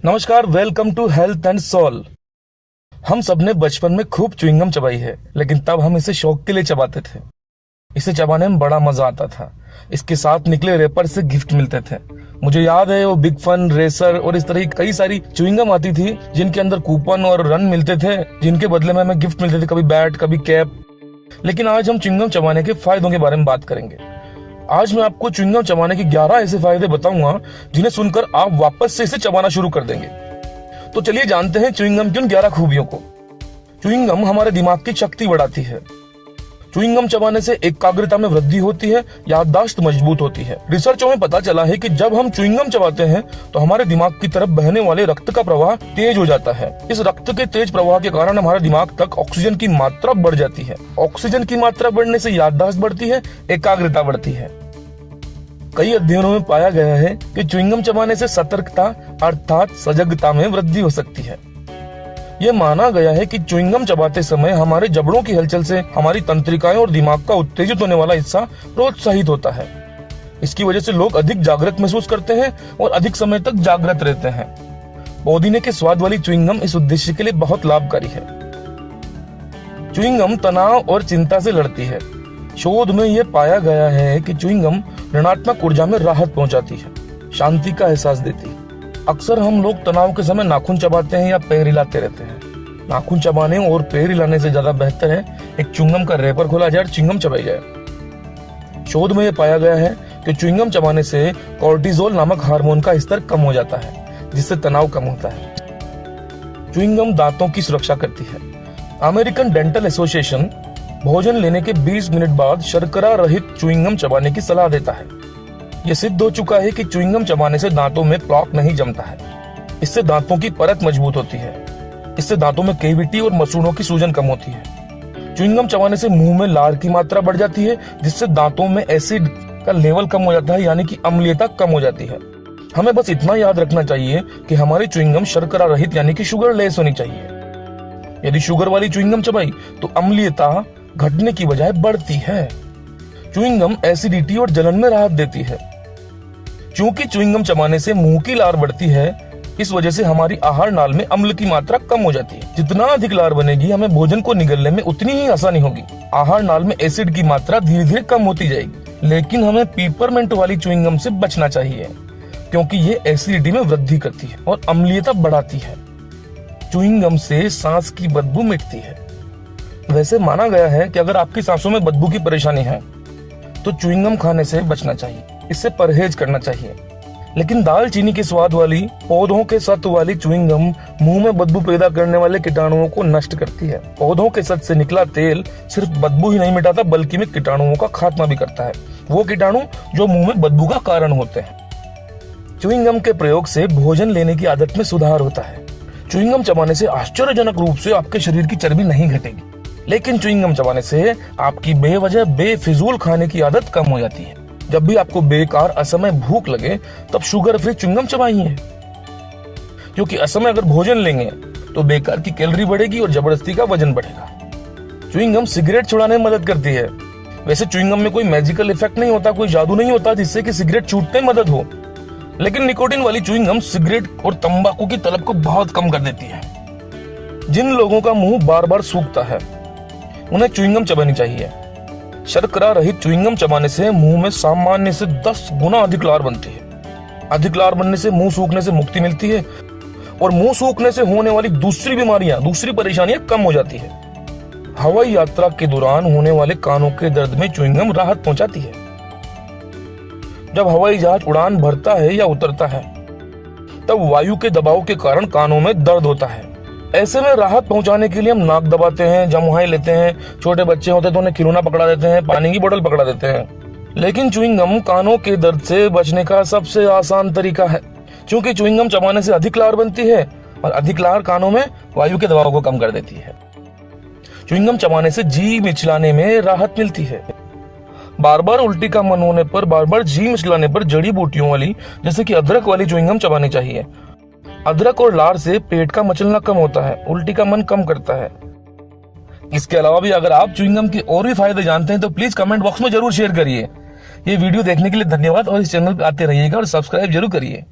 नमस्कार, welcome to health and soul. हम सबने बचपन में खूब च्युइंगम चबाई है, लेकिन तब हम इसे शौक के लिए चबाते थे। इसे चबाने में बड़ा मजा आता था। इसके साथ निकले रेपर से गिफ्ट मिलते थे। मुझे याद है वो बिग फन, रेसर और इस तरह की कई सारी च्युइंगम आती थी जिनके अंदर कूपन और रन मिलते थे, जिनके बदले में हमें गिफ्ट मिलते थे, कभी बैट कभी कैप। लेकिन आज हम च्युइंगम चबाने के फायदों के बारे में बात करेंगे। आज मैं आपको च्युइंगम चबाने के 11 ऐसे फायदे बताऊंगा जिन्हें सुनकर आप वापस से इसे चबाना शुरू कर देंगे। तो चलिए जानते हैं च्युइंगम की उन 11 खूबियों को। च्युइंगम हमारे दिमाग की शक्ति बढ़ाती है। च्युइंगम चबाने से एकाग्रता में वृद्धि होती है, याददाश्त मजबूत होती है। रिसर्चों में पता चला है कि जब हम च्युइंगम चबाते हैं तो हमारे दिमाग की तरफ बहने वाले रक्त का प्रवाह तेज हो जाता है। इस रक्त के तेज प्रवाह के कारण हमारे दिमाग तक ऑक्सीजन की मात्रा बढ़ जाती है। ऑक्सीजन की मात्रा बढ़ने से याददाश्त बढ़ती है, एकाग्रता बढ़ती है। कई अध्ययनों में पाया गया है कि च्युइंगम चबाने से सतर्कता अर्थात सजगता में वृद्धि हो सकती है। यह माना गया है कि च्युइंगम चबाते समय हमारे जबड़ों की हलचल से हमारी तंत्रिकाएं और दिमाग का उत्तेजित होने वाला हिस्सा प्रोत्साहित होता है। इसकी वजह से लोग अधिक जागृत महसूस करते हैं और अधिक समय तक जागृत रहते हैं। पुदीने के स्वाद वाली च्युइंगम इस उद्देश्य के लिए बहुत लाभकारी है। च्युइंगम तनाव और चिंता से लड़ती है। शोध में यह पाया गया है कि च्युइंगम ऋणात्मक ऊर्जा में राहत पहुंचाती है, शांति का एहसास देती है। अक्सर हम लोग तनाव के समय नाखून चबाते हैं या पैर हिलाते रहते हैं। नाखून चबाने और पैर हिलाने से ज्यादा बेहतर है एक च्युइंगम का रैपर खोला जाए और च्युइंगम चबाई जाए। शोध में यह पाया गया है कि च्युइंगम चबाने से कोर्टिजोल नामक हार्मोन का स्तर कम हो जाता है, जिससे तनाव कम होता है। च्युइंगम दांतों की सुरक्षा करती है। अमेरिकन डेंटल एसोसिएशन भोजन लेने के 20 मिनट बाद शर्करा रहित च्युइंगम चबाने की सलाह देता है। यह सिद्ध हो चुका है कि च्युइंगम चबाने से दांतों में प्लॉक नहीं जमता है। इससे दांतों की परत मजबूत होती है। इससे दांतों में कैविटी और मसूड़ों की सूजन कम होती है। च्युइंगम चबाने से मुंह में लार की मात्रा बढ़ जाती है, जिससे दांतों में एसिड का लेवल कम हो जाता है, यानी कि अम्लीयता कम हो जाती है। हमें बस इतना याद रखना चाहिए कि हमारी च्युइंगम शर्करा रहित यानी कि शुगर लेस होनी चाहिए। यदि शुगर वाली च्युइंगम चबाई तो अम्लीयता घटने की बजाय बढ़ती है। च्युइंगम एसिडिटी और जलन में राहत देती है। क्योंकि च्युइंगम चबाने से मुंह की लार बढ़ती है, इस वजह से हमारी आहार नाल में अम्ल की मात्रा कम हो जाती है। जितना अधिक लार बनेगी, हमें भोजन को निगलने में उतनी ही आसानी होगी। आहार नाल में एसिड की मात्रा धीरे धीरे कम होती जाएगी। लेकिन हमें पीपरमेंट वाली च्युइंगम से बचना चाहिए, क्योंकि ये एसिडिटी में वृद्धि करती है और अम्लीयता बढ़ाती है। च्युइंगम से सांस की बदबू मिटती है। वैसे माना गया है कि अगर आपकी सांसों में बदबू की परेशानी है तो च्युइंगम खाने से बचना चाहिए, इससे परहेज करना चाहिए। लेकिन दालचीनी के स्वाद वाली, पौधों के सत्व वाली च्युइंगम मुंह में बदबू पैदा करने वाले कीटाणुओं को नष्ट करती है। पौधों के सत्व से निकला तेल सिर्फ बदबू ही नहीं मिटाता, बल्कि में कीटाणुओं का खात्मा भी करता है, वो कीटाणु जो मुंह में बदबू का कारण होते हैं। च्युइंगम के प्रयोग से भोजन लेने की आदत में सुधार होता है। च्युइंगम चबाने से आश्चर्यजनक रूप से आपके शरीर की चर्बी नहीं घटेगी, लेकिन च्युइंगम चबाने से आपकी बेवजह बेफिजूल खाने की आदत कम हो जाती है। जब भी आपको बेकार असमय भूख लगे, तब शुगर फ्री च्युइंगम चबाइए, क्योंकि असमय अगर भोजन लेंगे तो बेकार की कैलोरी बढ़ेगी और जबरदस्ती का वजन बढ़ेगा। च्युइंगम सिगरेट छुड़ाने में मदद करती है। वैसे च्युइंगम में कोई मैजिकल इफेक्ट नहीं होता, कोई जादू नहीं होता जिससे कि सिगरेट छूटने में मदद हो, लेकिन निकोटीन वाली च्युइंगम सिगरेट और तंबाकू की तलब को बहुत कम कर देती है। जिन लोगों का मुंह बार बार सूखता है, उन्हें च्युइंगम चबानी चाहिए। शर्करा रहित च्युइंगम चबाने से मुंह में सामान्य से 10 गुना अधिक लार बनती है। अधिक लार बनने से मुंह सूखने से मुक्ति मिलती है और मुंह सूखने से होने वाली दूसरी बीमारियां, दूसरी परेशानियां कम हो जाती है। हवाई यात्रा के दौरान होने वाले कानों के दर्द में च्युइंगम राहत पहुंचाती है। जब हवाई जहाज उड़ान भरता है या उतरता है, तब वायु के दबाव के कारण कानों में दर्द होता है। ऐसे में राहत पहुंचाने के लिए हम नाक दबाते हैं, जमुहाई लेते हैं। छोटे बच्चे होते हैं तो उन्हें खिलौना पकड़ा देते हैं, पानी की बोतल पकड़ा देते हैं। लेकिन च्युइंगम कानों के दर्द से बचने का सबसे आसान तरीका है, क्योंकि च्युइंगम चबाने से अधिक लार बनती है और अधिक लार कानों में वायु के दबाव को कम कर देती है। च्युइंगम चबाने से जी मिचलाने में राहत मिलती है। बार बार उल्टी का मन होने पर, बार बार जी मिचलाने पर जड़ी बूटियों वाली, जैसे कि अदरक वाली च्युइंगम चबानी चाहिए। अदरक और लार से पेट का मचलना कम होता है, उल्टी का मन कम करता है। इसके अलावा भी अगर आप च्युइंगम के और भी फायदे जानते हैं तो प्लीज कमेंट बॉक्स में जरूर शेयर करिए। ये वीडियो देखने के लिए धन्यवाद और इस चैनल पे आते रहिएगा और सब्सक्राइब जरूर करिए।